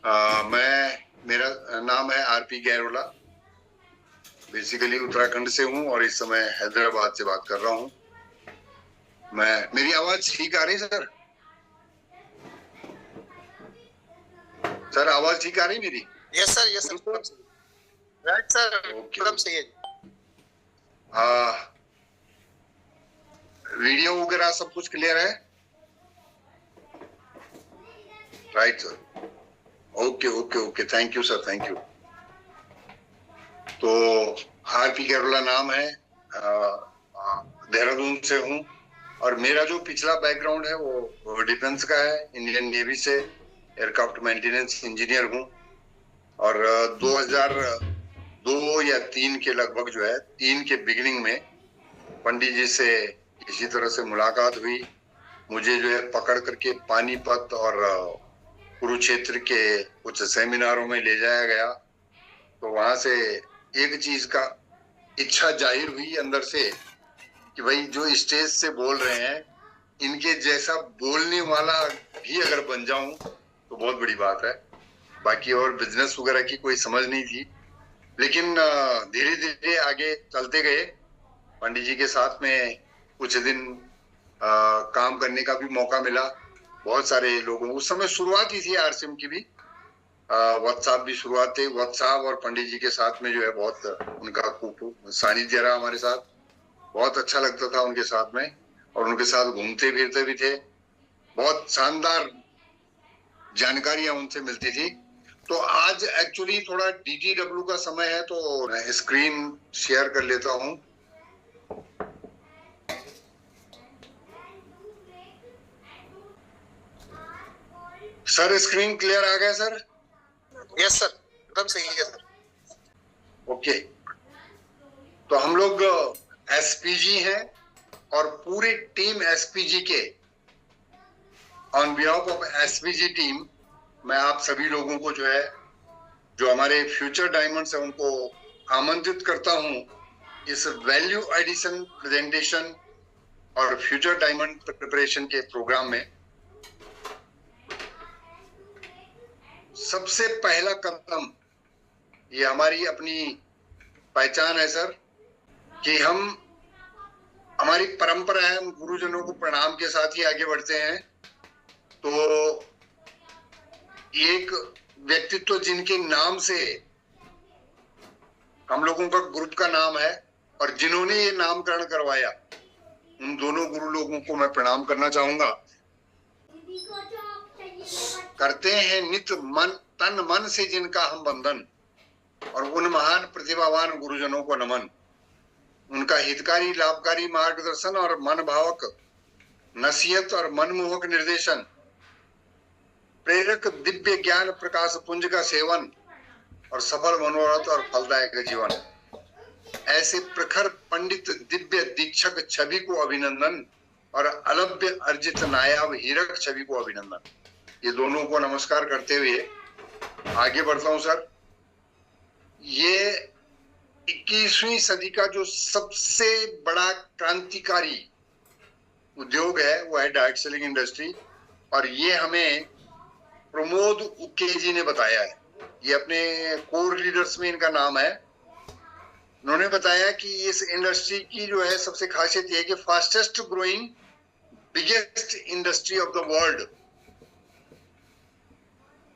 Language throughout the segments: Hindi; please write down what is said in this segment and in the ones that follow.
मेरा नाम है आरपी गैरोला। बेसिकली उत्तराखंड से हूँ और इस समय हैदराबाद से बात कर रहा हूँ। मेरी आवाज ठीक आ रही है सर? सर आवाज ठीक आ रही मेरी? Yes sir, yes sir, right sir, एकदम सही है। वीडियो वगैरह सब कुछ क्लियर है? Right sir, okay okay okay, thank you sir, thank you. तो आरपी गैरोला नाम है, देहरादून से हूँ और मेरा जो पिछला बैकग्राउंड है वो डिफेंस का है। इंडियन नेवी से एयरक्राफ्ट मेंटेनेंस इंजीनियर हूँ और 2002 या 3 के लगभग जो है 3 के बिगिनिंग में पंडित जी से किसी तरह से मुलाकात हुई। मुझे जो है पकड़ करके पानीपत और कुरुक्षेत्र के कुछ सेमिनारों में ले जाया गया। तो वहां से एक चीज का इच्छा जाहिर हुई अंदर से कि भाई जो स्टेज से बोल रहे हैं इनके जैसा बोलने वाला भी अगर बन जाऊं तो बहुत बड़ी बात है। बाकी और बिजनेस वगैरह की कोई समझ नहीं थी, लेकिन धीरे धीरे आगे चलते गए। पंडित जी के साथ में कुछ दिन काम करने का भी मौका मिला। बहुत सारे लोगों, उस समय शुरुआत ही थी आरसीएम की भी, व्हाट्सएप भी शुरुआत थी। व्हाट्सएप और पंडित जी के साथ में जो है बहुत उनका सानिध्य रहा हमारे साथ। बहुत अच्छा लगता था उनके साथ में और उनके साथ घूमते फिरते भी थे। बहुत शानदार जानकारियां उनसे मिलती थी। तो आज एक्चुअली थोड़ा डीटीडब्ल्यू का समय है तो स्क्रीन शेयर कर लेता हूं। सर स्क्रीन क्लियर आ गया सर? यस सर, एकदम सही है सर। ओके, तो हम लोग एसपीजी हैं और पूरी टीम एसपीजी के on behalf of SPG team मैं आप सभी लोगों को जो है, जो हमारे फ्यूचर डायमंड्स है, उनको आमंत्रित करता हूं इस वैल्यू एडिशन प्रेजेंटेशन और फ्यूचर डायमंड प्रिपरेशन के प्रोग्राम में। सबसे पहला कदम, ये हमारी अपनी पहचान है सर कि हमारी परंपरा है, हम गुरुजनों को प्रणाम के साथ ही आगे बढ़ते हैं। तो एक व्यक्तित्व जिनके नाम से हम लोगों का ग्रुप का नाम है और जिन्होंने ये नामकरण करवाया, उन दोनों गुरु लोगों को मैं प्रणाम करना चाहूंगा। करते हैं नित मन तन मन से जिनका हम बंधन, और उन महान प्रतिभावान गुरुजनों को नमन। उनका हितकारी लाभकारी मार्गदर्शन और मन भावक नसीहत और मनमोहक निर्देशन, प्रेरक दिव्य ज्ञान प्रकाश पुंज का सेवन और सफल मनोरथ और फलदायक जीवन। ऐसे प्रखर पंडित दिव्य दीक्षक छवि को अभिनंदन और अलभ्य अर्जित नायाब हीरक छवि को अभिनंदन। ये दोनों को नमस्कार करते हुए आगे बढ़ता हूं सर। ये 21वीं सदी का जो सबसे बड़ा क्रांतिकारी उद्योग है वो है डायरेक्ट सेलिंग इंडस्ट्री, और ये हमें प्रमोद उके जी ने बताया है। ये अपने कोर लीडर्स में इनका नाम है। उन्होंने बताया कि इस इंडस्ट्री की जो है सबसे खासियत ये है कि fastest growing biggest industry of the world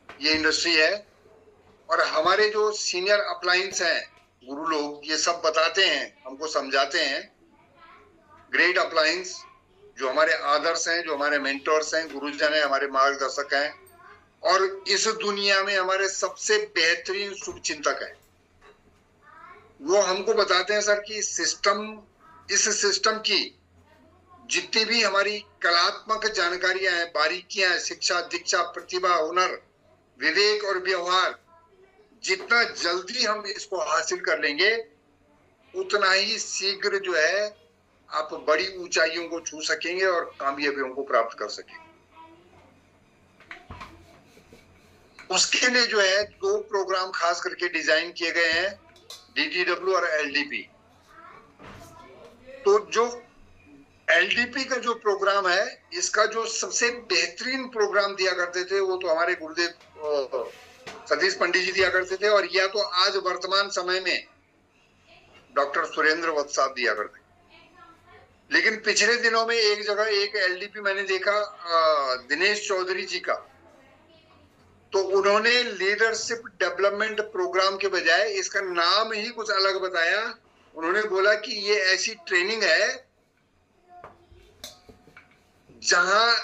ये इंडस्ट्री है। और हमारे जो सीनियर अपलायंस हैं, गुरु लोग, ये सब बताते हैं, हमको समझाते हैं। ग्रेट अपलायंस जो हमारे आदर्श हैं, जो हमारे मेंटर्स हैं, गुरुजन हैं, हमारे मार्गदर्शक हैं, और इस दुनिया में हमारे सबसे बेहतरीन शुभ चिंतक हैं। वो हमको बताते हैं सर कि इस सिस्टम की जितनी भी हमारी कलात्मक जानकारियां हैं, बारीकियां हैं, शिक्षा दीक्षा प्रतिभा हुनर विवेक और व्यवहार, जितना जल्दी हम इसको हासिल कर लेंगे उतना ही शीघ्र जो है आप बड़ी ऊंचाइयों को छू सकेंगे और कामयाबियों को प्राप्त कर सकेंगे। उसके लिए जो है 2 प्रोग्राम खास करके डिजाइन किए गए हैं, डीटीडब्ल्यू और एलडीपी। तो जो एलडीपी का जो प्रोग्राम है, इसका जो सबसे बेहतरीन प्रोग्राम दिया करते थे वो तो हमारे गुरुदेव सतीश पंडित जी दिया करते थे, और या तो आज वर्तमान समय में डॉक्टर सुरेंद्र वत्स साहब दिया करते। लेकिन पिछले दिनों में एक जगह एक एलडीपी मैंने देखा दिनेश चौधरी जी का, तो उन्होंने लीडरशिप डेवलपमेंट प्रोग्राम के बजाय इसका नाम ही कुछ अलग बताया। उन्होंने बोला कि ये ऐसी ट्रेनिंग है जहां,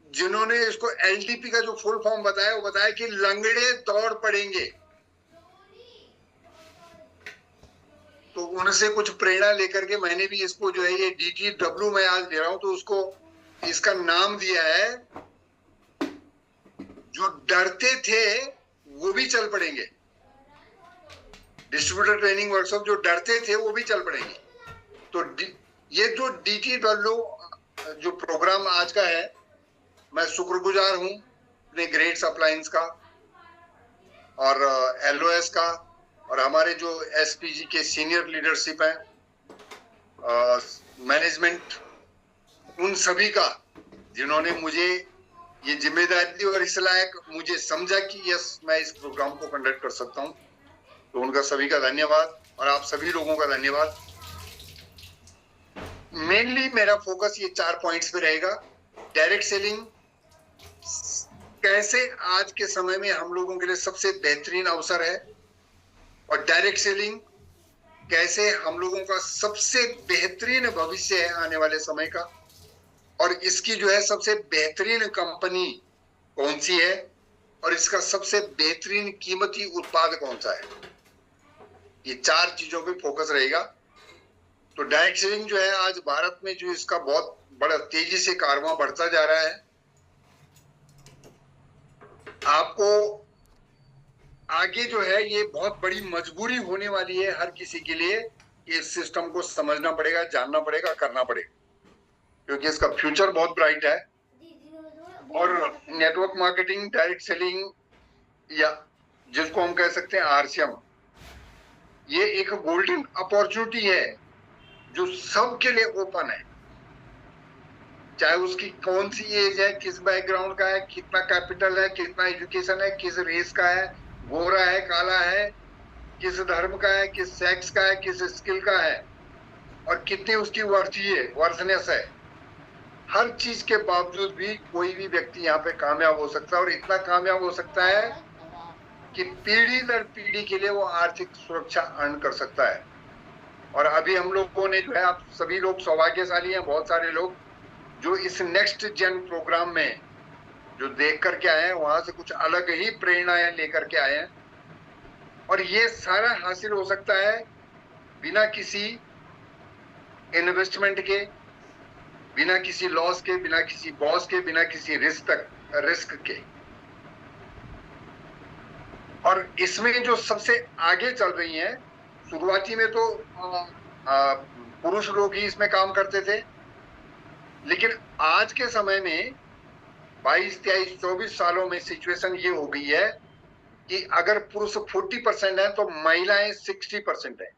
जिन्होंने इसको एलडीपी का जो फुल फॉर्म बताया वो बताया कि लंगड़े दौड़ पड़ेंगे। तो उनसे कुछ प्रेरणा लेकर के मैंने भी इसको जो है ये DTW मैं आज ले रहा हूं, तो उसको इसका नाम दिया है, जो डरते थे वो भी चल पड़ेंगे। डिस्ट्रीब्यूटर ट्रेनिंग वर्कशॉप, जो डरते थे वो भी चल पड़ेंगे। तो ये जो DTW जो प्रोग्राम आज का है, मैं शुक्रगुजार हूं अपने ग्रेट्स अप्लायंस का और LOS का और हमारे जो SPG के सीनियर लीडरशिप है, मैनेजमेंट, उन सभी का, जिन्होंने मुझे ये जिम्मेदारी दी और इस लायक मुझे समझा कि यस मैं इस प्रोग्राम को कंडक्ट कर सकता हूं। तो उनका सभी का धन्यवाद और आप सभी लोगों का धन्यवाद। मेनली मेरा फोकस ये 4 पॉइंट्स पे रहेगा। डायरेक्ट सेलिंग कैसे आज के समय में हम लोगों के लिए सबसे बेहतरीन अवसर है, और डायरेक्ट सेलिंग कैसे हम लोगों का सबसे बेहतरीन भविष्य है आने वाले समय का, और इसकी जो है सबसे बेहतरीन कंपनी कौन सी है, और इसका सबसे बेहतरीन कीमती उत्पाद कौन सा है। ये 4 चीजों पे फोकस रहेगा। तो डायरेक्ट सेलिंग जो है आज भारत में जो इसका बहुत बड़ा तेजी से कारवां बढ़ता जा रहा है। आपको आगे जो है ये बहुत बड़ी मजबूरी होने वाली है हर किसी के लिए, इस सिस्टम को समझना पड़ेगा, जानना पड़ेगा, करना पड़ेगा, क्योंकि इसका फ्यूचर बहुत ब्राइट है। और नेटवर्क मार्केटिंग, डायरेक्ट सेलिंग, या जिसको हम कह सकते हैं RCM, ये एक गोल्डन अपॉर्चुनिटी है जो सबके लिए ओपन है, चाहे उसकी कौन सी एज है, किस बैकग्राउंड का है, कितना कैपिटल है, कितना एजुकेशन है, किस रेस का है, गोरा है, काला है, किस धर्म का है, किस सेक्स का है, किस स्किल का है, और कितनी उसकी वर्थनेस है। हर चीज के बावजूद भी कोई भी व्यक्ति यहाँ पे कामयाब हो सकता है, और इतना कामयाब हो सकता है कि पीढ़ी दर पीढ़ी के लिए वो आर्थिक सुरक्षा अर्न कर सकता है। और अभी हम लोगों ने जो है, आप सभी लोग सौभाग्यशाली हैं, बहुत सारे लोग जो इस नेक्स्ट जेन प्रोग्राम में जो देख करके आए हैं, वहां से कुछ अलग ही प्रेरणाएं लेकर के आए हैं। और ये सारा हासिल हो सकता है बिना किसी इन्वेस्टमेंट के, बिना किसी लॉस के, बिना किसी बॉस के, बिना किसी रिस्क के। और इसमें जो सबसे आगे चल रही हैं, शुरुआती में तो पुरुष लोग ही इसमें काम करते थे, लेकिन आज के समय में 22, 23, 24 सालों में सिचुएशन ये हो गई है कि अगर पुरुष 40% है तो महिलाएं 60% है।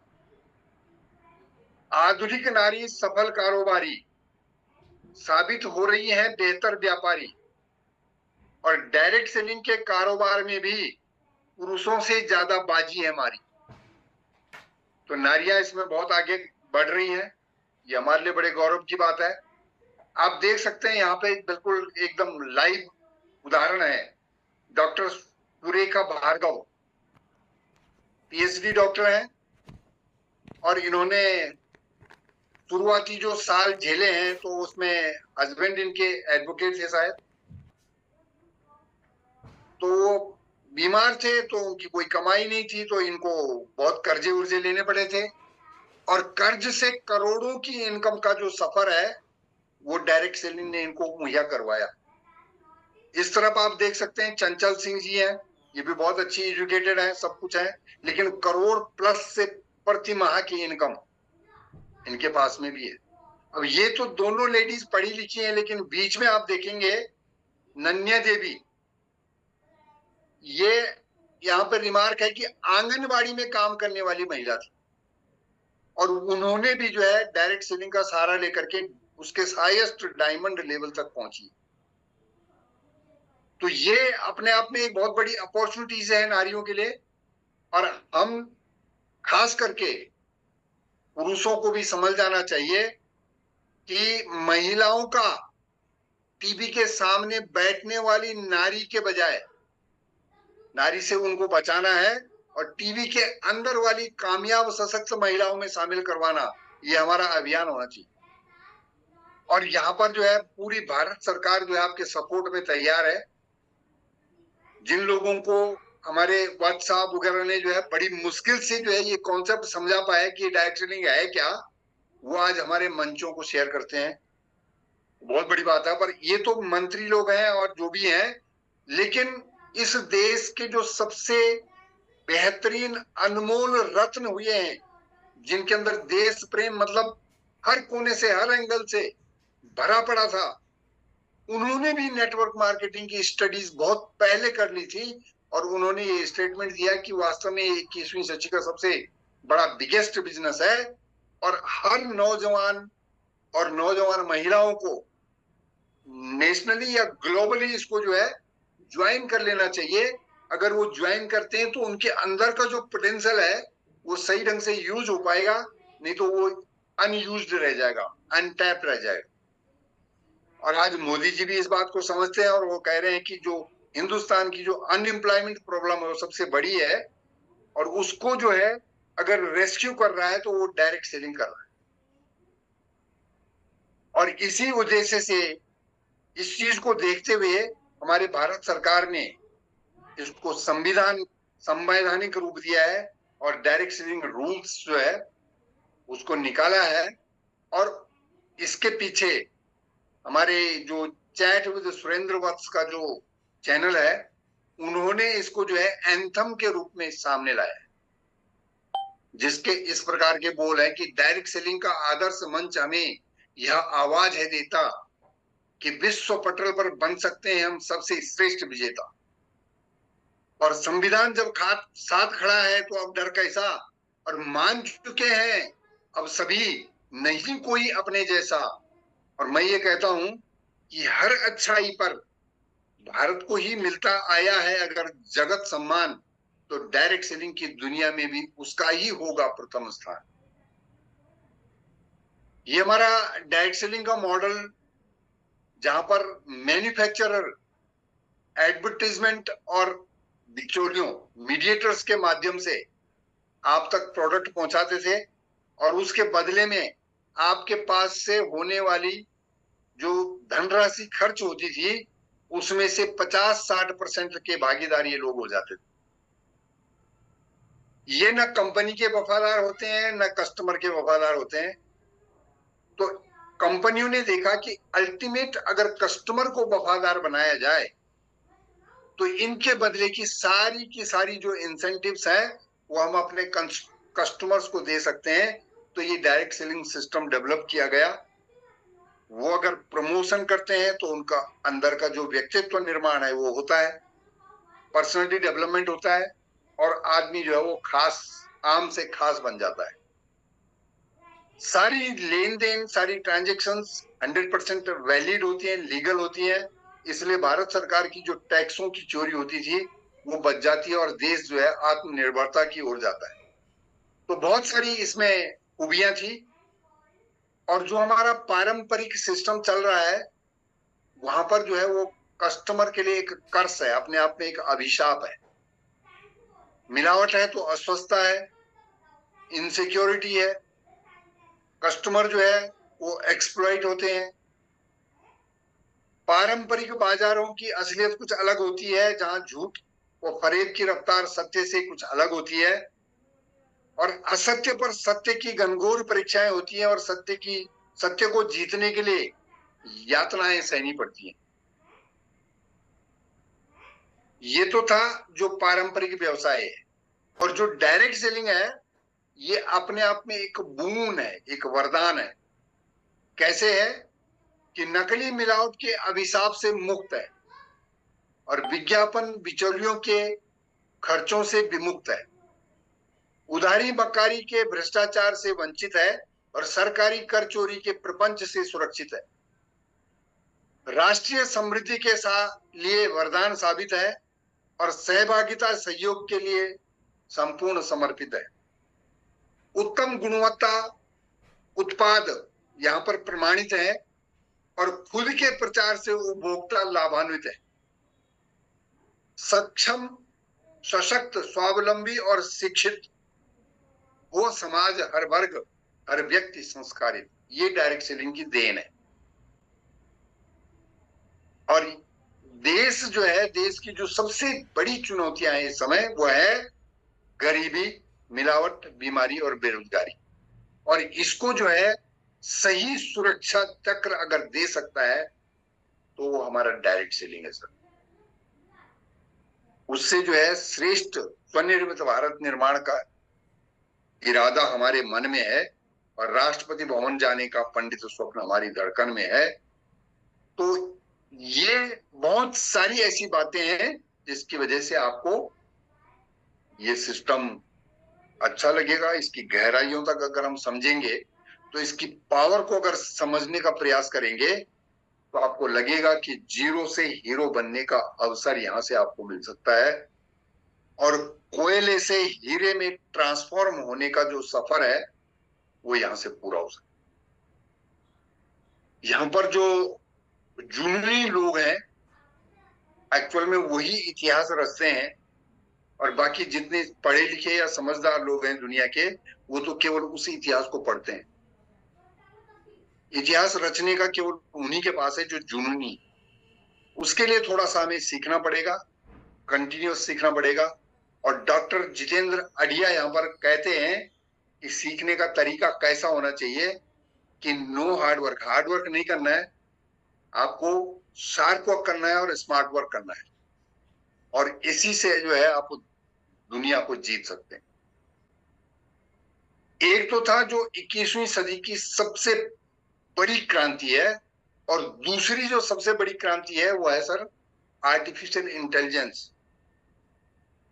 आधुनिक नारी सफल कारोबारी साबित हो रही है, बेहतर व्यापारी, और डायरेक्ट सेलिंग के कारोबार में भी पुरुषों से ज्यादा बाजी है हमारी। तो नारियां इसमें बहुत आगे बढ़ रही हैं, ये हमारे लिए बड़े गौरव की बात है। आप देख सकते हैं यहाँ पे बिल्कुल एकदम लाइव उदाहरण है, doctor Surekha Bhargava PhD doctor हैं, और इन्होंने शुरुआती जो साल झेले हैं तो उसमें हस्बैंड इनके एडवोकेट थे शायद, तो वो बीमार थे, तो उनकी कोई कमाई नहीं थी, तो इनको बहुत कर्जे उर्जे लेने पड़े थे, और कर्ज से करोड़ों की इनकम का जो सफर है वो डायरेक्ट सेलिंग ने इनको मुहैया करवाया। इस तरफ आप देख सकते हैं चंचल सिंह जी हैं, ये भी बहुत अच्छी एजुकेटेड है, सब कुछ है, लेकिन करोड़ प्लस से प्रति माह की इनकम इनके पास में भी है। अब ये तो दोनों लेडीज पढ़ी लिखी हैं, लेकिन बीच में आप देखेंगे नन्या देवी, ये यहाँ पर रिमार्क है कि आंगनबाड़ी में काम करने वाली महिला थी, और उन्होंने भी जो है डायरेक्ट सेलिंग का सहारा लेकर के उसके हाईएस्ट डायमंड लेवल तक पहुंची। तो ये अपने आप में एक बहुत बड़ी अपॉर्चुनिटीज है नारियों के लिए। और हम खास करके पुरुषों को भी समझ जाना चाहिए कि महिलाओं का टीवी के सामने बैठने वाली नारी के बजाय नारी से उनको बचाना है और टीवी के अंदर वाली कामयाब सशक्त महिलाओं में शामिल करवाना, ये हमारा अभियान होना चाहिए। और यहाँ पर जो है पूरी भारत सरकार जो है आपके सपोर्ट में तैयार है। जिन लोगों को हमारे व्हाट्सएप वगैरह ने जो है बड़ी मुश्किल से जो है ये कॉन्सेप्ट समझा पाया कि डायरेक्ट सेलिंग है क्या, वो आज हमारे मंचों को शेयर करते हैं। बहुत बड़ी बात है। पर ये तो मंत्री लोग हैं और जो भी हैं, लेकिन इस देश के जो सबसे बेहतरीन अनमोल रत्न हुए हैं, जिनके अंदर देश प्रेम मतलब हर कोने से हर एंगल से भरा पड़ा था, उन्होंने भी नेटवर्क मार्केटिंग की स्टडीज बहुत पहले कर ली थी और उन्होंने ये स्टेटमेंट दिया कि वास्तव में 21वीं सदी का सबसे बड़ा बिगेस्ट बिजनेस है और हर नौजवान और नौजवान महिलाओं को नेशनली या ग्लोबली इसको जो है ज्वाइन कर लेना चाहिए। अगर वो ज्वाइन करते हैं तो उनके अंदर का जो पोटेंशियल है वो सही ढंग से यूज हो पाएगा, नहीं तो वो अनयूज्ड रह जाएगा, अनटैप रह जाएगा। और आज मोदी जी भी इस बात को समझते हैं और वो कह रहे हैं कि जो हिंदुस्तान की जो अनएम्प्लॉयमेंट प्रॉब्लम है वो सबसे बड़ी है और उसको जो है अगर रेस्क्यू कर रहा है तो वो डायरेक्ट सेलिंग कर रहा है। और इसी उद्देश्य से इस चीज को देखते हुए हमारे भारत सरकार ने इसको संवैधानिक रूप दिया है और डायरेक्ट सेलिंग रूल्स जो है उसको निकाला है। और इसके पीछे हमारे जो चैट विद सुरेंद्र वत्स का जो चैनल है, उन्होंने इसको जो है एंथम के रूप में सामने लाया है, जिसके इस प्रकार के बोल है कि डायरेक्ट सेलिंग का आदर्श मंच हमें यह आवाज है देता कि विश्व पटल पर बन सकते हैं हम सबसे श्रेष्ठ विजेता। और संविधान जब साथ खड़ा है तो अब डर कैसा, और मान चुके हैं अब सभी नहीं कोई अपने जैसा। और मैं ये कहता हूं कि हर अच्छाई पर भारत को ही मिलता आया है अगर जगत सम्मान, तो डायरेक्ट सेलिंग की दुनिया में भी उसका ही होगा प्रथम स्थान। ये हमारा डायरेक्ट सेलिंग का मॉडल, जहां पर मैन्युफैक्चरर एडवर्टाइजमेंट और बिचौलियों मीडिएटर्स के माध्यम से आप तक प्रोडक्ट पहुंचाते थे और उसके बदले में आपके पास से होने वाली जो धनराशि खर्च होती थी उसमें से 50-60% के भागीदार ये लोग हो जाते थे। ये न कंपनी के वफादार होते हैं न कस्टमर के वफादार होते हैं। तो कंपनियों ने देखा कि अल्टीमेट अगर कस्टमर को वफादार बनाया जाए तो इनके बदले की सारी जो इंसेंटिव्स है वो हम अपने कस्टमर्स को दे सकते हैं। तो ये डायरेक्ट सेलिंग सिस्टम डेवलप किया गया। वो अगर प्रमोशन करते हैं तो उनका अंदर का जो व्यक्तित्व निर्माण है वो होता है, पर्सनालिटी डेवलपमेंट होता है और आदमी जो है वो खास, आम से खास बन जाता है। सारी लेन देन, सारी ट्रांजेक्शन्स 100% वैलिड होती हैं, लीगल होती हैं। इसलिए भारत सरकार की जो टैक्सों की चोरी होती थी वो बच जाती है और देश जो है आत्मनिर्भरता की ओर जाता है। तो बहुत सारी इसमें खूबियां थी। और जो हमारा पारंपरिक सिस्टम चल रहा है वहां पर जो है वो कस्टमर के लिए एक कर्स है, अपने आप में एक अभिशाप है। मिलावट है तो अस्वस्थता है, इनसिक्योरिटी है, कस्टमर जो है वो एक्सप्लॉइट होते हैं। पारंपरिक बाजारों की असलियत कुछ अलग होती है, जहां झूठ व फरेब की रफ्तार सत्य से कुछ अलग होती है और असत्य पर सत्य की घनघोर परीक्षाएं होती हैं और सत्य को जीतने के लिए यातनाएं सहनी पड़ती हैं। ये तो था जो पारंपरिक व्यवसाय है। और जो डायरेक्ट सेलिंग है ये अपने आप में एक बून है, एक वरदान है। कैसे है कि नकली मिलावट के अभिशाप से मुक्त है और विज्ञापन बिचौलियों के खर्चों से विमुक्त है, उधारी बकारी के भ्रष्टाचार से वंचित है और सरकारी कर चोरी के प्रपंच से सुरक्षित है। राष्ट्रीय समृद्धि के लिए वरदान साबित है और सहभागिता सहयोग के लिए संपूर्ण समर्पित है। उत्तम गुणवत्ता उत्पाद यहाँ पर प्रमाणित है और खुद के प्रचार से उपभोक्ता लाभान्वित है। सक्षम, सशक्त, स्वावलंबी और शिक्षित वो समाज, हर वर्ग, हर व्यक्ति संस्कारित, ये डायरेक्ट सेलिंग की देन है। और देश जो है, देश की जो सबसे बड़ी चुनौतियां हैं इस समय, वो है गरीबी, मिलावट, बीमारी और बेरोजगारी। और इसको जो है सही सुरक्षा चक्र अगर दे सकता है तो वो हमारा डायरेक्ट सेलिंग है सर। उससे जो है श्रेष्ठ स्वनिर्मित भारत निर्माण का इरादा हमारे मन में है और राष्ट्रपति भवन जाने का पंडित स्वप्न हमारी धड़कन में है। तो ये बहुत सारी ऐसी बातें हैं जिसकी वजह से आपको ये सिस्टम अच्छा लगेगा। इसकी गहराइयों तक अगर हम समझेंगे तो इसकी पावर को अगर समझने का प्रयास करेंगे तो आपको लगेगा कि जीरो से हीरो बनने का अवसर यहां से आपको मिल सकता है और कोयले से हीरे में ट्रांसफॉर्म होने का जो सफर है वो यहां से पूरा हो सकता है। यहां पर जो जुनूनी लोग हैं एक्चुअल में वही इतिहास रचते हैं और बाकी जितने पढ़े लिखे या समझदार लोग हैं दुनिया के, वो तो केवल उसी इतिहास को पढ़ते हैं। इतिहास रचने का केवल उन्हीं के पास है जो जुनूनी। उसके लिए थोड़ा सा हमें सीखना पड़ेगा, कंटिन्यूस सीखना पड़ेगा। और डॉक्टर जितेंद्र अढ़िया यहाँ पर कहते हैं कि सीखने का तरीका कैसा होना चाहिए कि नो हार्ड वर्क नहीं करना है, आपको शार्प वर्क करना है और स्मार्ट वर्क करना है और इसी से जो है आप दुनिया को जीत सकते हैं। एक तो था जो 21वीं सदी की सबसे बड़ी क्रांति है और दूसरी जो सबसे बड़ी क्रांति है वो है सर आर्टिफिशियल इंटेलिजेंस।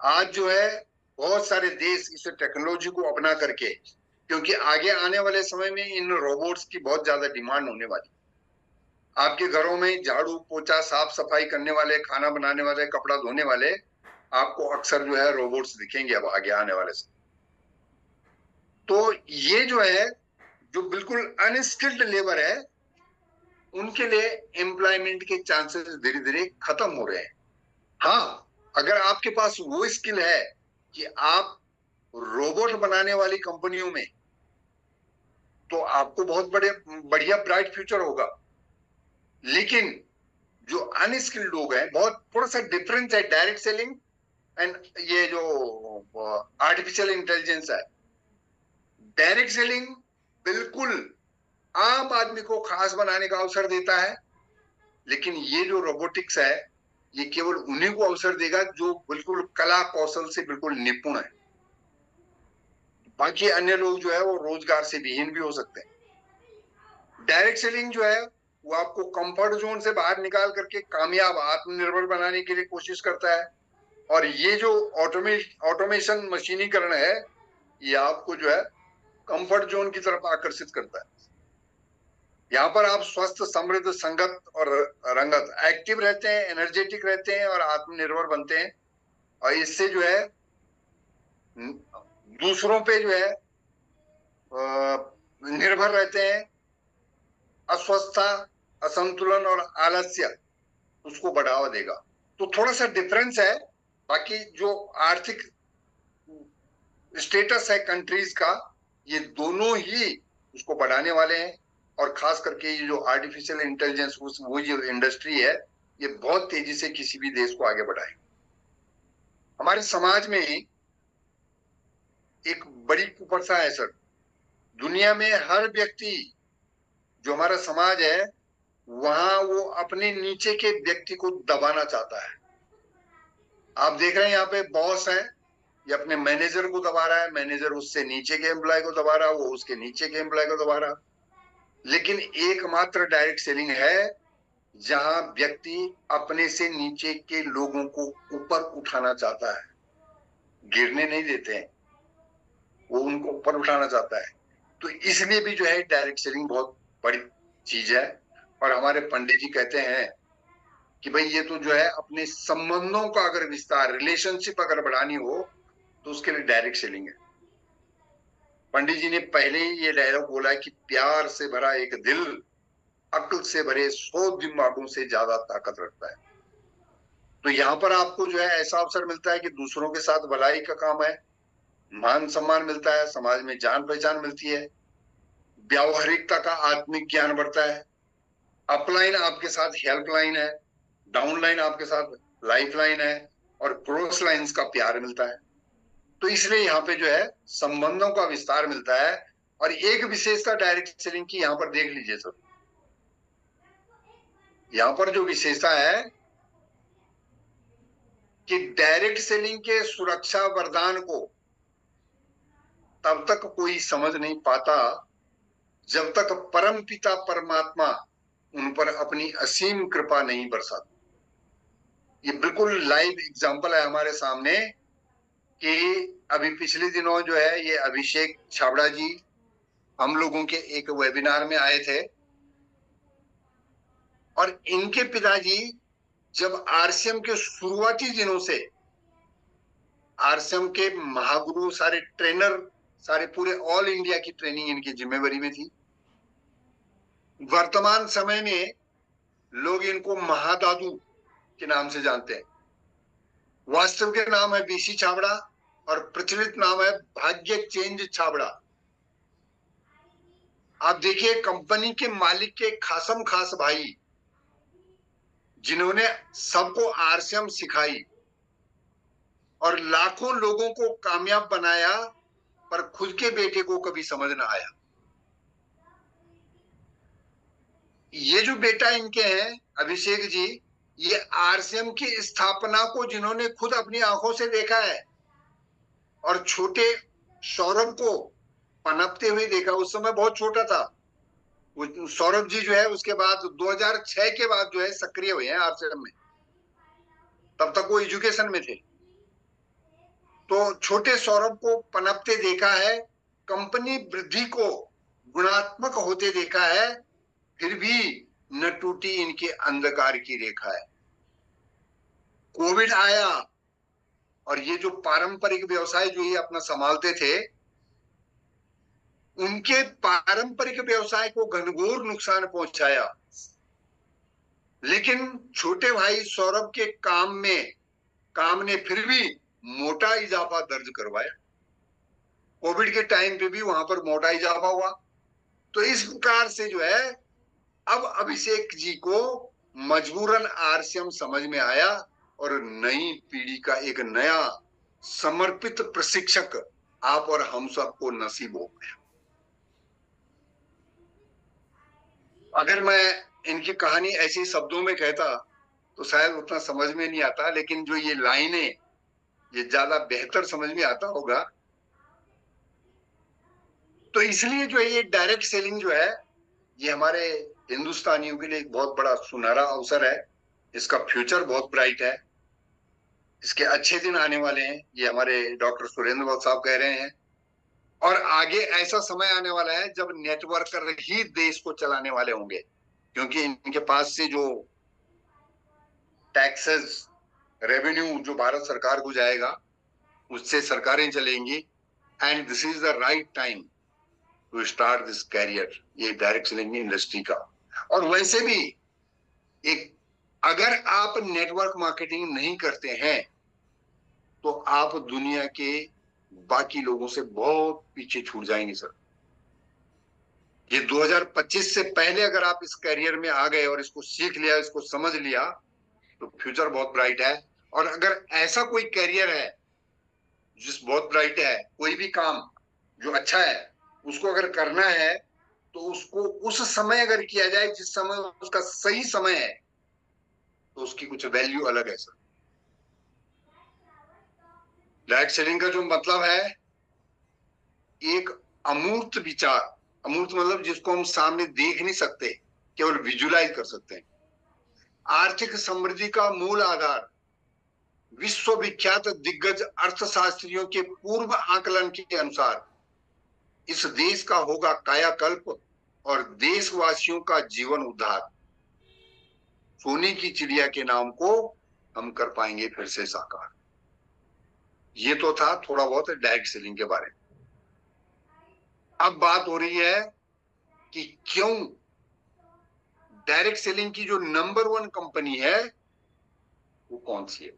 आज जो है बहुत सारे देश इस टेक्नोलॉजी को अपना करके, क्योंकि आगे आने वाले समय में इन रोबोट्स की बहुत ज्यादा डिमांड होने वाली। आपके घरों में झाड़ू पोछा साफ सफाई करने वाले, खाना बनाने वाले, कपड़ा धोने वाले आपको अक्सर जो है रोबोट्स दिखेंगे अब आगे आने वाले समय। तो ये जो है जो बिल्कुल अनस्किल्ड लेबर है उनके लिए एम्प्लॉयमेंट के चांसेस धीरे धीरे खत्म हो रहे हैं। हाँ, अगर आपके पास वो स्किल है कि आप रोबोट बनाने वाली कंपनियों में, तो आपको बहुत बढ़िया ब्राइट फ्यूचर होगा। लेकिन जो अनस्किल्ड लोग हैं, बहुत थोड़ा सा डिफरेंस है डायरेक्ट सेलिंग एंड ये जो आर्टिफिशियल इंटेलिजेंस है। डायरेक्ट सेलिंग बिल्कुल आम आदमी को खास बनाने का अवसर देता है, लेकिन ये जो रोबोटिक्स है ये केवल उन्हीं को अवसर देगा जो बिल्कुल कला कौशल से बिल्कुल निपुण है। बाकी अन्य लोग जो है वो रोजगार से विहीन भी हो सकते हैं। डायरेक्ट सेलिंग जो है वो आपको कंफर्ट जोन से बाहर निकाल करके कामयाब आत्मनिर्भर बनाने के लिए कोशिश करता है। और ये जो ऑटोमेशन मशीनीकरण है ये आपको जो है कंफर्ट जोन की तरफ आकर्षित करता है। यहाँ पर आप स्वस्थ, समृद्ध, संगत और रंगत, एक्टिव रहते हैं, एनर्जेटिक रहते हैं और आत्मनिर्भर बनते हैं। और इससे जो है दूसरों पे जो है निर्भर रहते हैं। अस्वस्थता, असंतुलन और आलस्य उसको बढ़ावा देगा। तो थोड़ा सा डिफरेंस है। बाकी जो आर्थिक स्टेटस है कंट्रीज का, ये दोनों ही उसको बढ़ाने वाले हैं। और खास करके ये जो आर्टिफिशियल इंटेलिजेंस वो जो इंडस्ट्री है ये बहुत तेजी से किसी भी देश को आगे बढ़ाए। हमारे समाज में एक बड़ी कुप्रथा है सर। दुनिया में हर व्यक्ति, जो हमारा समाज है, वहां वो अपने नीचे के व्यक्ति को दबाना चाहता है। आप देख रहे हैं यहाँ पे बॉस है, ये अपने मैनेजर को दबा रहा है, मैनेजर उससे नीचे के एम्प्लॉय को दबा रहा है, वो उसके नीचे के एम्प्लॉय को दबा रहा है। लेकिन एकमात्र डायरेक्ट सेलिंग है जहां व्यक्ति अपने से नीचे के लोगों को ऊपर उठाना चाहता है, गिरने नहीं देते हैं, वो उनको ऊपर उठाना चाहता है। तो इसलिए भी जो है डायरेक्ट सेलिंग बहुत बड़ी चीज है। और हमारे पंडित जी कहते हैं कि भाई ये तो जो है अपने संबंधों का अगर विस्तार, रिलेशनशिप अगर बढ़ानी हो तो उसके लिए डायरेक्ट सेलिंग है। पंडित जी ने पहले ही ये डायलॉग बोला है कि प्यार से भरा एक दिल अक्ल से भरे 100 दिमागों से ज्यादा ताकत रखता है। तो यहाँ पर आपको जो है ऐसा अवसर मिलता है कि दूसरों के साथ भलाई का काम है, मान सम्मान मिलता है, समाज में जान पहचान मिलती है, व्यावहारिकता का आत्मिक ज्ञान बढ़ता है, अपलाइन आपके साथ हेल्पलाइन है, डाउनलाइन आपके साथ लाइफ लाइन है, और क्रॉस लाइन्स का प्यार मिलता है। तो इसलिए यहाँ पे जो है संबंधों का विस्तार मिलता है। और एक विशेषता डायरेक्ट सेलिंग की यहाँ पर देख लीजिए सर, यहाँ पर जो विशेषता है कि डायरेक्ट सेलिंग के सुरक्षा वरदान को तब तक कोई समझ नहीं पाता जब तक परम पिता परमात्मा उन पर अपनी असीम कृपा नहीं बरसाता। ये बिल्कुल लाइव एग्जांपल है हमारे सामने कि अभी पिछले दिनों जो है ये अभिषेक छाबड़ा जी हम लोगों के एक वेबिनार में आए थे, और इनके पिताजी जब आरसीएम के शुरुआती दिनों से, आरसीएम के महागुरु, सारे ट्रेनर, सारे पूरे ऑल इंडिया की ट्रेनिंग इनकी जिम्मेवारी में थी। वर्तमान समय में लोग इनको महादादू के नाम से जानते हैं। वास्तव के नाम है बीसी छाबड़ा और प्रचलित नाम है भाग्य चेंज छाबड़ा। आप देखिए कंपनी के मालिक के खासम खास भाई जिन्होंने सबको आरसीएम सिखाई और लाखों लोगों को कामयाब बनाया, पर खुद के बेटे को कभी समझ ना आया। ये जो बेटा इनके हैं अभिषेक जी, ये आरसीएम की स्थापना को जिन्होंने खुद अपनी आंखों से देखा है और छोटे सौरभ को पनपते हुए देखा, उस समय बहुत छोटा था सौरभ जी जो है, उसके बाद 2006 के बाद जो है सक्रिय हुए हैं आरसीएम में, तब तक वो एजुकेशन में थे। तो छोटे सौरभ को पनपते देखा है, कंपनी वृद्धि को गुणात्मक होते देखा है, फिर भी न टूटी इनके अंधकार की रेखा है। कोविड आया और ये जो पारंपरिक व्यवसाय जो ये अपना संभालते थे, उनके पारंपरिक व्यवसाय को घनघोर नुकसान पहुंचाया, लेकिन छोटे भाई सौरभ के काम ने फिर भी मोटा इजाफा दर्ज करवाया। कोविड के टाइम पे भी वहां पर मोटा इजाफा हुआ। तो इस प्रकार से जो है अब अभिषेक जी को मजबूरन आरसीएम समझ में आया और नई पीढ़ी का एक नया समर्पित प्रशिक्षक आप और हम सबको नसीब हो गया। अगर मैं इनकी कहानी ऐसी शब्दों में कहता तो शायद उतना समझ में नहीं आता, लेकिन जो ये लाइनें ये ज्यादा बेहतर समझ में आता होगा। तो इसलिए जो ये डायरेक्ट सेलिंग जो है ये हमारे हिंदुस्तानियों के लिए एक बहुत बड़ा सुनहरा अवसर है। इसका फ्यूचर बहुत ब्राइट है, इसके अच्छे दिन आने वाले हैं, ये हमारे डॉक्टर सुरेंद्र बाबू साहब कह रहे हैं। और आगे ऐसा समय आने वाला है जब नेटवर्कर ही देश को चलाने वाले होंगे, क्योंकि इनके पास से जो टैक्सेस रेवेन्यू जो भारत सरकार को जाएगा उससे सरकारें चलेंगी। And this is the right time to start this career, ये डायरेक्ट सेलिंग इंडस्ट्री का। और वैसे भी एक अगर आप नेटवर्क मार्केटिंग नहीं करते हैं तो आप दुनिया के बाकी लोगों से बहुत पीछे छूट जाएंगे सर। ये 2025 से पहले अगर आप इस करियर में आ गए और इसको सीख लिया, इसको समझ लिया, तो फ्यूचर बहुत ब्राइट है। और अगर ऐसा कोई करियर है जिस बहुत ब्राइट है, कोई भी काम जो अच्छा है उसको अगर करना है तो उसको उस समय अगर किया जाए जिस समय उसका सही समय है, तो उसकी कुछ वैल्यू अलग है सर। डायरेक्ट सेलिंग का जो मतलब है एक अमूर्त विचार, अमूर्त मतलब जिसको हम सामने देख नहीं सकते, केवल विजुलाइज कर सकते हैं। आर्थिक समृद्धि का मूल आधार विश्वविख्यात दिग्गज अर्थशास्त्रियों के पूर्व आकलन के अनुसार इस देश का होगा कायाकल्प और देशवासियों का जीवन उद्धार। सोने की चिड़िया के नाम को हम कर पाएंगे फिर से साकार। ये तो था थोड़ा बहुत डायरेक्ट सेलिंग के बारे में। अब बात हो रही है कि क्यों डायरेक्ट सेलिंग की जो नंबर 1 कंपनी है वो कौन सी है।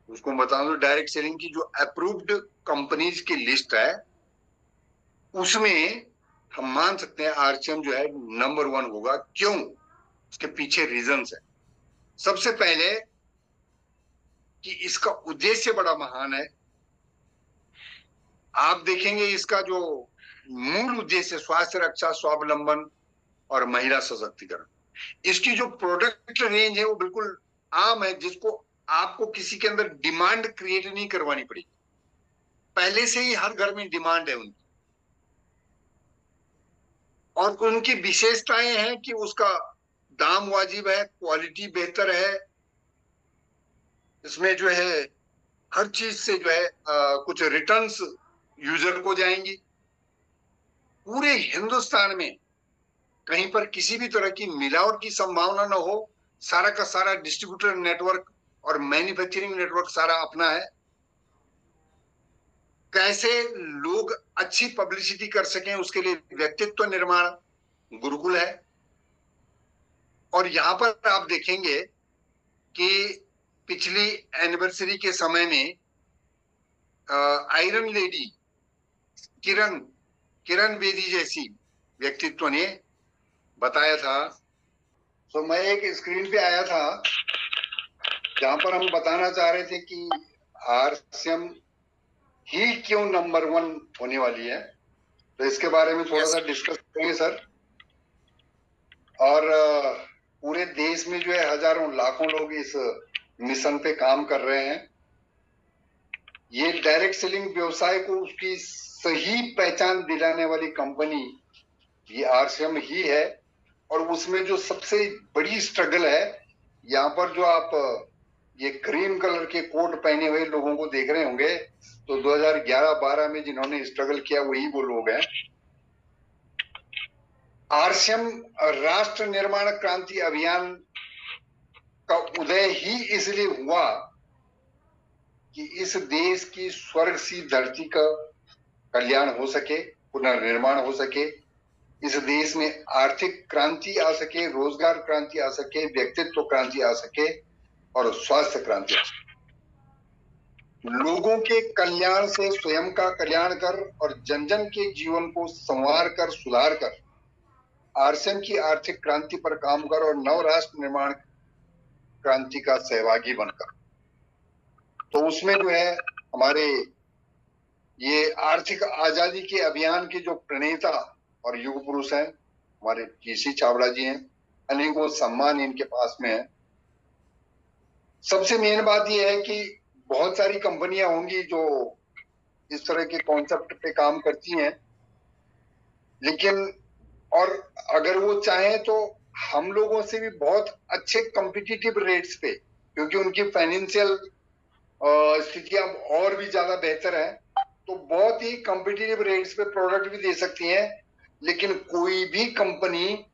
उसको बता दो, डायरेक्ट सेलिंग की जो अप्रूव्ड कंपनीज की लिस्ट है उसमें हम मान सकते हैं आरसीएम जो है नंबर 1 होगा। क्यों? उसके पीछे रीजंस है। सबसे पहले कि इसका उद्देश्य बड़ा महान है। आप देखेंगे इसका जो मूल उद्देश्य स्वास्थ्य रक्षा, स्वावलंबन और महिला सशक्तिकरण। इसकी जो प्रोडक्ट रेंज है वो बिल्कुल आम है, जिसको आपको किसी के अंदर डिमांड क्रिएट नहीं करवानी पड़ेगी। पहले से ही हर घर में डिमांड है उनकी, और उनकी विशेषताएं हैं कि उसका दाम वाजिब है, क्वालिटी बेहतर है, इसमें जो है हर चीज से जो है कुछ रिटर्न्स यूजर को जाएंगी। पूरे हिंदुस्तान में कहीं पर किसी भी तरह की मिलावट की संभावना न हो। सारा का सारा डिस्ट्रीब्यूटर नेटवर्क और मैन्युफैक्चरिंग नेटवर्क सारा अपना है। कैसे लोग अच्छी पब्लिसिटी कर सकें उसके लिए व्यक्तित्व निर्माण गुरुकुल है। और यहां पर आप देखेंगे कि पिछली एनिवर्सरी के समय में आयरन लेडी किरण बेदी जैसी व्यक्तित्व ने बताया था। तो मैं एक स्क्रीन पे आया था जहां पर हम बताना चाह रहे थे कि आरसीएम ही क्यों नंबर 1 होने वाली है। तो इसके बारे में थोड़ा सा डिस्कस करेंगे सर। और पूरे देश में जो है हजारों लाखों लोग इस मिशन पे काम कर रहे हैं। ये डायरेक्ट सेलिंग व्यवसाय को उसकी सही पहचान दिलाने वाली कंपनी ये आरसीएम ही है। और उसमें जो सबसे बड़ी स्ट्रगल है, यहाँ पर जो आप ये क्रीम कलर के कोट पहने हुए लोगों को देख रहे होंगे, तो 2011-12 में जिन्होंने स्ट्रगल किया वही वो लोग हैं। आरसीएम राष्ट्र निर्माण क्रांति अभियान का उदय ही इसलिए हुआ कि इस देश की स्वर्ग सी धरती का कल्याण हो सके, पुनर्निर्माण हो सके, इस देश में आर्थिक क्रांति आ सके, रोजगार क्रांति आ सके, व्यक्तित्व क्रांति आ सके और स्वास्थ्य क्रांति आ सके। लोगों के कल्याण से स्वयं का कल्याण कर और जन जन के जीवन को संवार कर सुधार कर आरसीएम की आर्थिक क्रांति पर काम कर और नव राष्ट्र निर्माण क्रांति का सहभागी बनकर। तो उसमें जो है हमारे ये आर्थिक आजादी के अभियान के जो प्रणेता और युग पुरुष हैं हमारे पीसी चावड़ा जी हैं। अनेकों सम्मान इनके पास में है। सबसे मेन बात यह है कि बहुत सारी कंपनियां होंगी जो इस तरह के कॉन्सेप्ट पे काम करती हैं, लेकिन और अगर वो चाहें तो हम लोगों से भी बहुत अच्छे कॉम्पिटिटिव रेट्स पे, क्योंकि उनकी फाइनेंशियल स्थितियां और भी ज्यादा बेहतर है, तो बहुत ही कॉम्पिटिटिव रेट्स पे प्रोडक्ट भी दे सकती हैं। लेकिन कोई भी कंपनी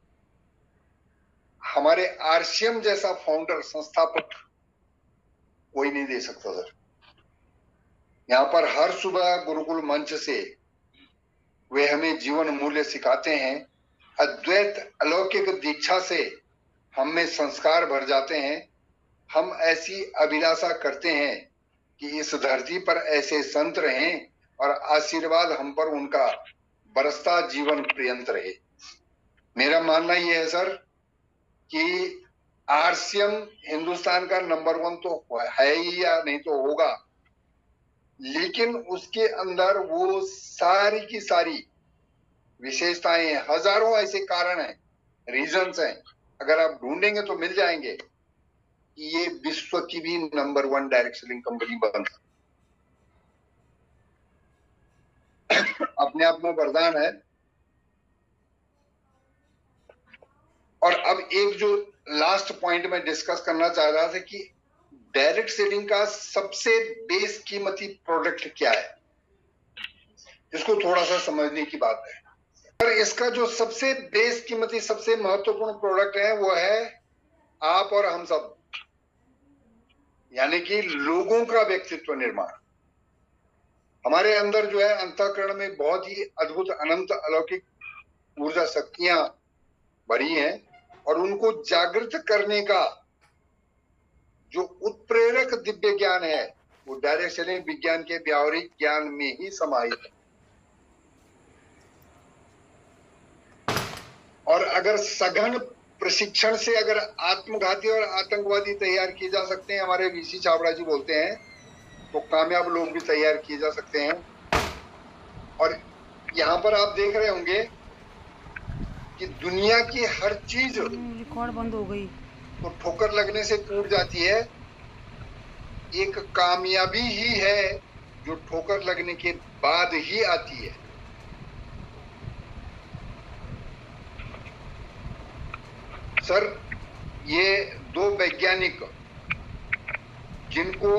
हमारे आरसीएम जैसा फाउंडर संस्थापक कोई नहीं दे सकता सर। यहाँ पर हर सुबह गुरुकुल मंच से वे हमें जीवन मूल्य सिखाते हैं। अद्वैत अलौकिक दीक्षा से हम में संस्कार भर जाते हैं। हम ऐसी अभिलाषा करते हैं कि इस धरती पर ऐसे संत रहें और आशीर्वाद हम पर उनका बरसता जीवन पर्यंत रहे। मेरा मानना यह है सर कि आरसीएम हिंदुस्तान का नंबर 1 तो है ही या नहीं तो होगा, लेकिन उसके अंदर वो सारी की सारी विशेषताएं हैं। हजारों ऐसे कारण हैं, रीजंस हैं, अगर आप ढूंढेंगे तो मिल जाएंगे कि ये विश्व की भी नंबर 1 डायरेक्ट सेलिंग कंपनी बन अपने आप में वरदान है। और अब एक जो लास्ट पॉइंट में डिस्कस करना चाह रहा था कि डायरेक्ट सेलिंग का सबसे बेस कीमती प्रोडक्ट क्या है, इसको थोड़ा सा समझने की बात है। और इसका जो सबसे बेस कीमती सबसे महत्वपूर्ण प्रोडक्ट है वो है आप और हम सब, यानी कि लोगों का व्यक्तित्व निर्माण। हमारे अंदर जो है अंतःकरण में बहुत ही अद्भुत अनंत अलौकिक ऊर्जा शक्तियां बड़ी हैं, और उनको जागृत करने का जो उत्प्रेरक दिव्य ज्ञान है वो डायरेक्ट सेलिंग विज्ञान के व्यावहारिक ज्ञान में ही समाहित है। और अगर सघन प्रशिक्षण से अगर आत्मघाती और आतंकवादी तैयार किए जा सकते हैं, हमारे वीसी छाबड़ा जी बोलते हैं, तो कामयाब लोग भी तैयार किए जा सकते हैं। और यहाँ पर आप देख रहे होंगे कि दुनिया की हर चीज रिकॉर्ड बंद हो गई तो ठोकर लगने से टूट जाती है, एक कामयाबी ही है जो ठोकर लगने के बाद ही आती है। सर, ये दो वैज्ञानिक जिनको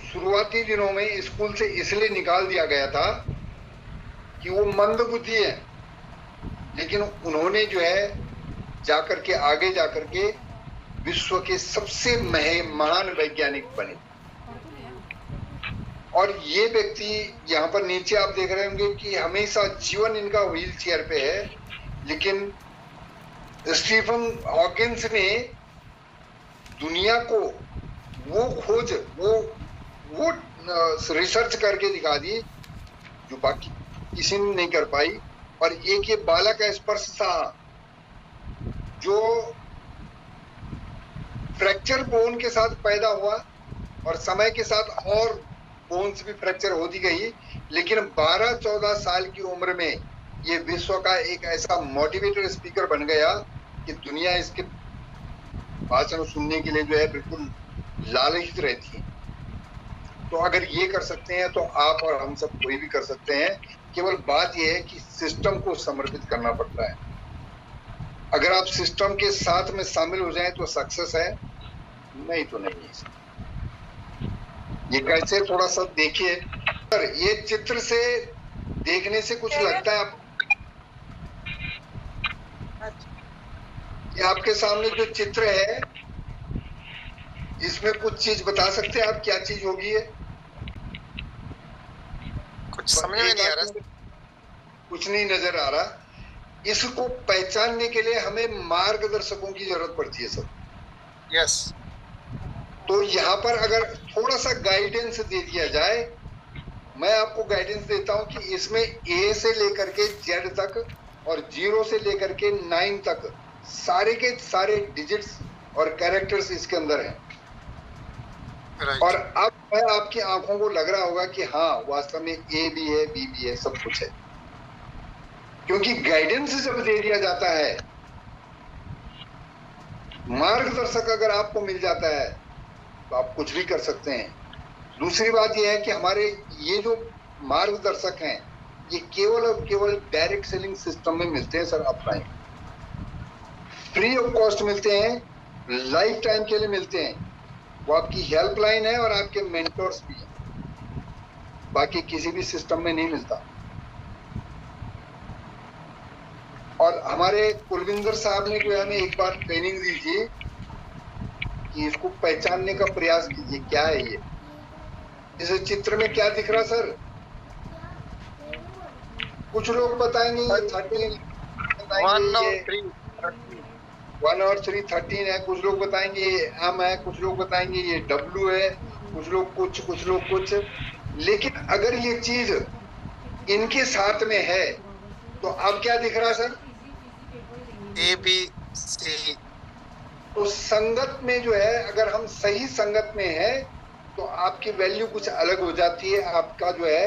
शुरुआती दिनों में स्कूल से इसलिए निकाल दिया गया था कि वो मंदबुद्धि है, लेकिन उन्होंने जो है जाकर के आगे जाकर के विश्व के सबसे महान वैज्ञानिक बने। और ये व्यक्ति यहाँ पर नीचे आप देख रहे होंगे कि हमेशा जीवन इनका व्हील चेयर पे है, लेकिन स्टीफन हॉकिंस ने दुनिया को वो खोज वो रिसर्च करके दिखा दी जो बाकी किसी ने नहीं कर पाई। और एक ये बालक का स्पर्श था जो फ्रैक्चर बोन के साथ पैदा हुआ, और समय के साथ और बोन्स भी फ्रैक्चर होती गई, लेकिन 12-14 साल की उम्र में ये विश्व का एक ऐसा मोटिवेटर स्पीकर बन गया कि दुनिया इसके भाषण सुनने के लिए जो है बिल्कुल लालचित रहती है। तो अगर ये कर सकते हैं तो आप और हम सब कोई भी कर सकते हैं। केवल बात यह है कि सिस्टम को समर्पित करना पड़ता है। अगर आप सिस्टम के साथ में शामिल हो जाएं तो सक्सेस है, नहीं तो नहीं है। ये कैसे, थोड़ा सा देखिए सर, ये चित्र से देखने से कुछ लगता है आप, ये आपके सामने जो चित्र है इसमें कुछ चीज बता सकते हैं आप, क्या चीज होगी ये? कुछ समझ में नहीं आ रहा। कुछ नहीं नजर आ रहा। इसको पहचानने के लिए हमें मार्गदर्शकों की जरूरत पड़ती है सर। यस। तो यहाँ पर अगर थोड़ा सा गाइडेंस दे दिया जाए, मैं आपको गाइडेंस देता हूं कि इसमें ए से लेकर के जेड तक और 0 से लेकर के 9 तक सारे के सारे डिजिट्स और कैरेक्टर्स इसके अंदर हैं। और अब आपकी आंखों को लग रहा होगा कि हाँ वास्तव में ए भी है, बी भी है, सब कुछ है, क्योंकि गाइडेंस जब दे दिया जाता है, मार्गदर्शक अगर आपको मिल जाता है तो आप कुछ भी कर सकते हैं। दूसरी बात यह है कि हमारे ये जो मार्गदर्शक हैं ये केवल और केवल डायरेक्ट सेलिंग सिस्टम में मिलते हैं sir, upline free of cost मिलते हैं, लाइफ टाइम के लिए मिलते हैं। वो आपकी हेल्पलाइन है और आपके मेंटर्स भी हैं, बाकी किसी भी सिस्टम में नहीं मिलता। और हमारे कुलविंदर साहब ने जो है हमें एक बार ट्रेनिंग दी थी कि इसको पहचानने का प्रयास कीजिए, क्या है ये। इस चित्र में क्या दिख रहा सर? कुछ लोग बताएंगे ये 13, 1 और 3 13 है, कुछ लोग बताएंगे ये M है, कुछ लोग बताएंगे ये W है, कुछ लोग कुछ। लेकिन अगर ये चीज इनके साथ में है तो अब क्या दिख रहा सर? ABC। तो संगत में जो है, अगर हम सही संगत में है तो आपकी वैल्यू कुछ अलग हो जाती है, आपका जो है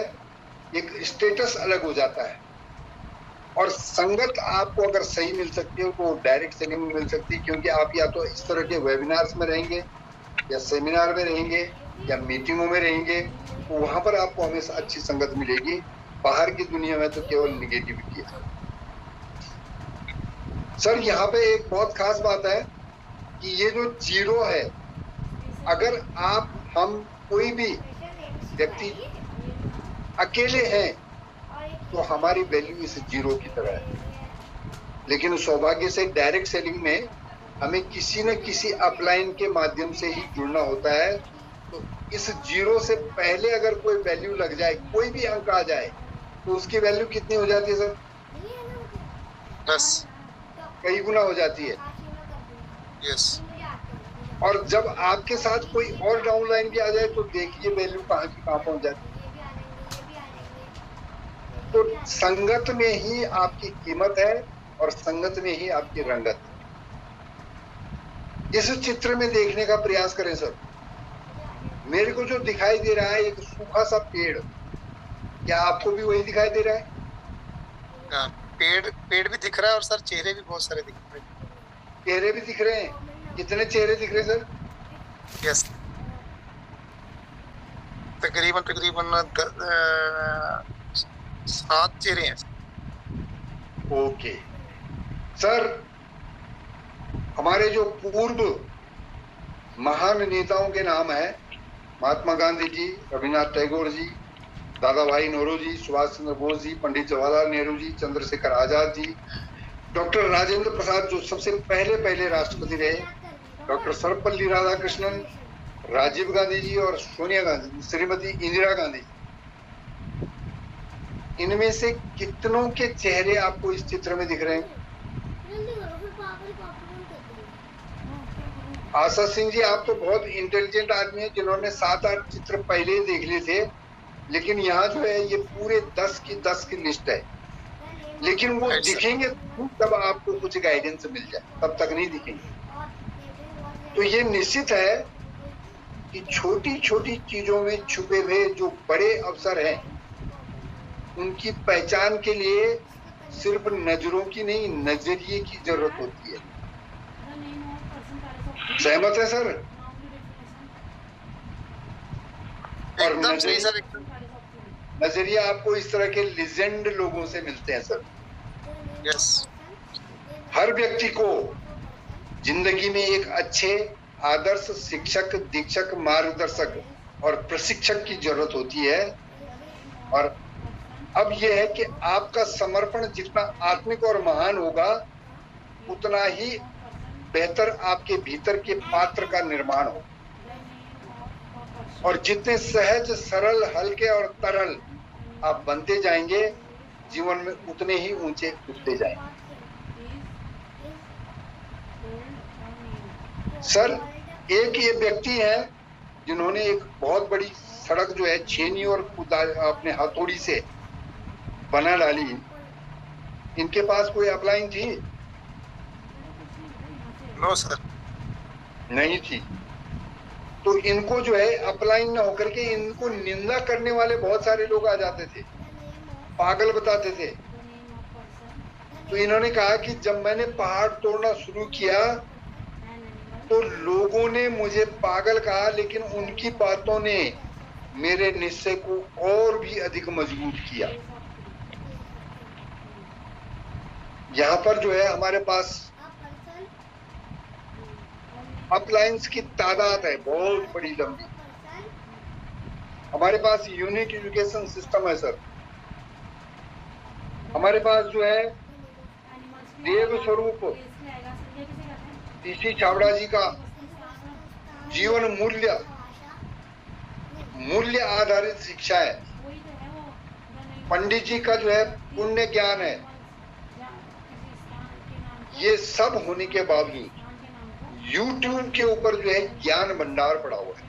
एक स्टेटस अलग हो जाता है। और संगत आपको अगर सही मिल सकती है तो डायरेक्ट सेलिंग में मिल सकती है, क्योंकि आप या तो इस तरह के वेबिनार्स में रहेंगे या सेमिनार में रहेंगे या मीटिंगों में रहेंगे, तो वहां पर आपको हमेशा अच्छी संगत मिलेगी। बाहर की दुनिया में तो केवल निगेटिविटी है। सर यहाँ पे एक बहुत खास बात है कि ये जो 0 है, अगर आप हम कोई भी व्यक्ति अकेले हैं तो हमारी वैल्यू इस 0 की तरह है। लेकिन सौभाग्य से डायरेक्ट सेलिंग में हमें किसी न किसी अपलाइन के माध्यम से ही जुड़ना होता है। तो इस जीरो से पहले अगर कोई वैल्यू लग जाए, कोई भी अंक आ जाए, तो उसकी वैल्यू कितनी हो जाती है सर? 10। कई गुना हो जाती है। यस। और जब आपके साथ कोई और डाउनलाइन भी आ जाए तो देखिए वैल्यू कहाँ की कहाँ पहुंच जाती है। तो संगत में ही आपकी कीमत है और संगत में ही आपकी रंगत है। इस चित्र में देखने का प्रयास करें सर। मेरे को जो दिखाई दे रहा है एक सूखा सा पेड़, क्या आपको भी वही दिखाई दे रहा है? पेड़ भी दिख रहा है और सर चेहरे भी बहुत सारे दिख रहे हैं। चेहरे भी दिख रहे हैं। कितने चेहरे दिख रहे हैं सर? यस, तकरीबन 7 चेहरे हैं। ओके सर, हमारे जो पूर्व महान नेताओं के नाम है, महात्मा गांधी जी, रविन्द्रनाथ टैगोर जी, दादा भाई नौरोजी, सुभाष चंद्र बोस जी, पंडित जवाहरलाल नेहरू जी, चंद्रशेखर आजाद जी, डॉक्टर राजेंद्र प्रसाद जो सबसे पहले राष्ट्रपति रहे, डॉक्टर सर्वपल्ली राधाकृष्णन, राजीव गांधी जी और सोनिया गांधी, श्रीमती इंदिरा गांधी। इनमें से कितनों के चेहरे आपको इस चित्र में दिख रहे हैं? आशा सिंह जी, आप तो बहुत इंटेलिजेंट आदमी हैं, जिन्होंने 7-8 चित्र पहले ही देख लिए थे, लेकिन यहाँ जो है ये पूरे 10 की लिस्ट है। लेकिन वो दिखेंगे तब आपको कुछ गाइडेंस मिल जाए, तब तक नहीं दिखेंगे। तो ये निश्चित है कि छोटी छोटी चीजों में छुपे हुए जो बड़े अवसर हैं, उनकी पहचान के लिए सिर्फ नजरों की नहीं, नजरिए की जरूरत होती है। सहमत है सर? और नजरिया आपको इस तरह के लीजेंड लोगों से मिलते हैं सर। यस। हर व्यक्ति को जिंदगी में एक अच्छे आदर्श शिक्षक, दीक्षक, मार्गदर्शक और प्रशिक्षक की जरूरत होती है। और अब यह है कि आपका समर्पण जितना आत्मिक और महान होगा, उतना ही बेहतर आपके भीतर के पात्र का निर्माण हो। और जितने सहज, सरल, हल्के और तरल आप बनते जाएंगे, जीवन में उतने ही ऊंचे उठते जाएंगे। सर, एक ये व्यक्ति है जिन्होंने एक बहुत बड़ी सड़क जो है छेनी और अपने हथौड़ी से बना डाली। इनके पास कोई अपलाइन थी? नो सर, नहीं थी। तो इनको जो है अपलाइन न होकर के इनको निंदा करने वाले बहुत सारे लोग आ जाते थे, पागल बताते थे। तो इन्होंने कहा कि जब मैंने पहाड़ तोड़ना शुरू किया तो लोगों ने मुझे पागल कहा, लेकिन उनकी बातों ने मेरे निश्चय को और भी अधिक मजबूत किया। यहाँ पर जो है हमारे पास अपलाइंस की तादाद है बहुत बड़ी, लंबी। हमारे पास यूनिक एजुकेशन सिस्टम है सर। हमारे पास जो है देव स्वरूप टीसी छाबड़ा जी का जीवन मूल्य आधारित शिक्षा है। पंडित जी का जो है पुण्य ज्ञान है। ये सब होने के बावजूद YouTube के ऊपर जो है ज्ञान भंडार पड़ा हुआ है।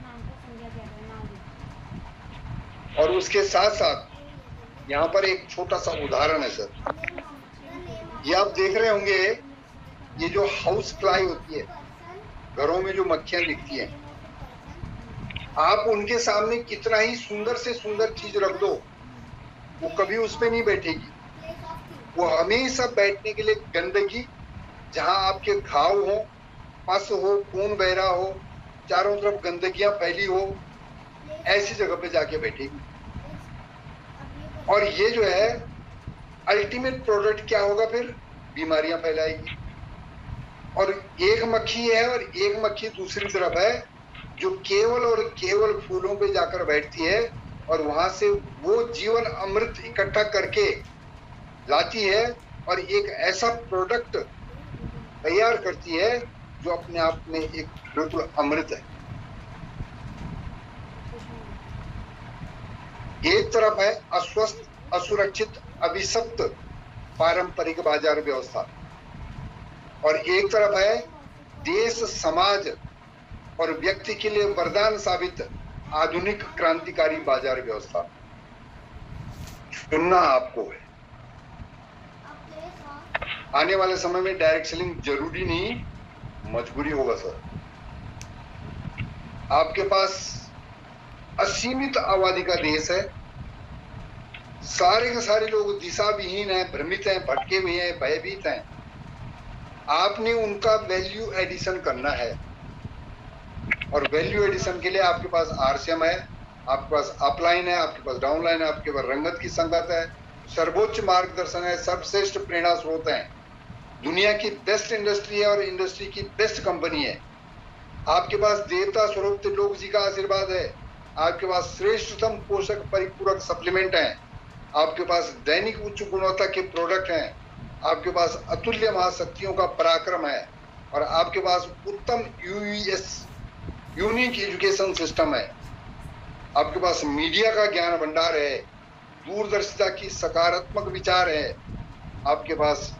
और उसके साथ साथ यहाँ पर एक छोटा सा उदाहरण है सर। ये आप देख रहे होंगे, ये जो हाउस फ्लाई होती है, घरों में जो मक्खियां दिखती हैं, आप उनके सामने कितना ही सुंदर से सुंदर चीज रख दो, वो कभी उस पे नहीं बैठेगी। वो हमेशा बैठने के लिए गंदगी, जहां आपके घाव हो, पस हो, खून बह रहा हो, चारों तरफ गंदगियां फैली हो, ऐसी जगह पे जाके बैठेगी। और ये जो है अल्टीमेट प्रोडक्ट क्या होगा फिर? बीमारियां फैलाएगी। और एक मक्खी है और एक मक्खी दूसरी तरफ है जो केवल और केवल फूलों पे जाकर बैठती है और वहां से वो जीवन अमृत इकट्ठा करके लाती है और एक ऐसा प्रोडक्ट तैयार करती है जो अपने आप में एक बिल्कुल अमृत है। एक तरफ है अस्वस्थ, असुरक्षित, अभिशप्त पारंपरिक बाजार व्यवस्था, और एक तरफ है देश, समाज और व्यक्ति के लिए वरदान साबित आधुनिक क्रांतिकारी बाजार व्यवस्था। चुनना आपको है। आने वाले समय में डायरेक्ट सेलिंग जरूरी नहीं, मजबूरी होगा सर। आपके पास असीमित आबादी का देश है, सारे के सारे लोग दिशा विहीन हैं, भ्रमित हैं, भटके हुए हैं, भयभीत हैं। आपने उनका वैल्यू एडिशन करना है, और वैल्यू एडिशन के लिए आपके पास आरसीएम है, आपके पास अपलाइन है, आपके पास डाउनलाइन है, आपके पास रंगत की संगत है, सर्वोच्च मार्गदर्शन है, सर्वश्रेष्ठ प्रेरणा स्रोत है, दुनिया की बेस्ट इंडस्ट्री है और इंडस्ट्री की बेस्ट कंपनी है। आपके पास देवता स्वरूप लोक जी का आशीर्वाद है, आपके पास श्रेष्ठतम पोषक परिपूरक सप्लीमेंट है, आपके पास दैनिक उच्च गुणवत्ता के प्रोडक्ट हैं, आपके पास अतुल्य महाशक्तियों का पराक्रम है, और आपके पास उत्तम यूईएस यूनिक एजुकेशन सिस्टम है। आपके पास मीडिया का ज्ञान भंडार है, दूरदर्शिता की सकारात्मक विचार है, आपके पास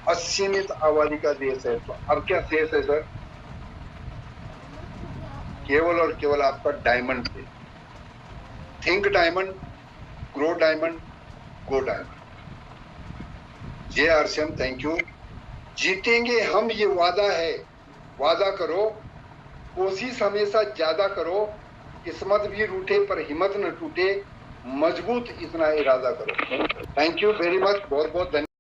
असीमित आबादी का देश है। तो अब क्या शेष है सर? केवल और केवल आपका डायमंड है। थिंक डायमंड, ग्रो डायमंड, गो डायमंड। जय आरसीएम, थैंक यू। जीतेंगे हम, ये वादा है। वादा करो, कोशिश हमेशा ज्यादा करो, किस्मत भी रूठे पर हिम्मत न टूटे, मजबूत इतना इरादा करो। थैंक यू वेरी मच, बहुत बहुत धन्यवाद।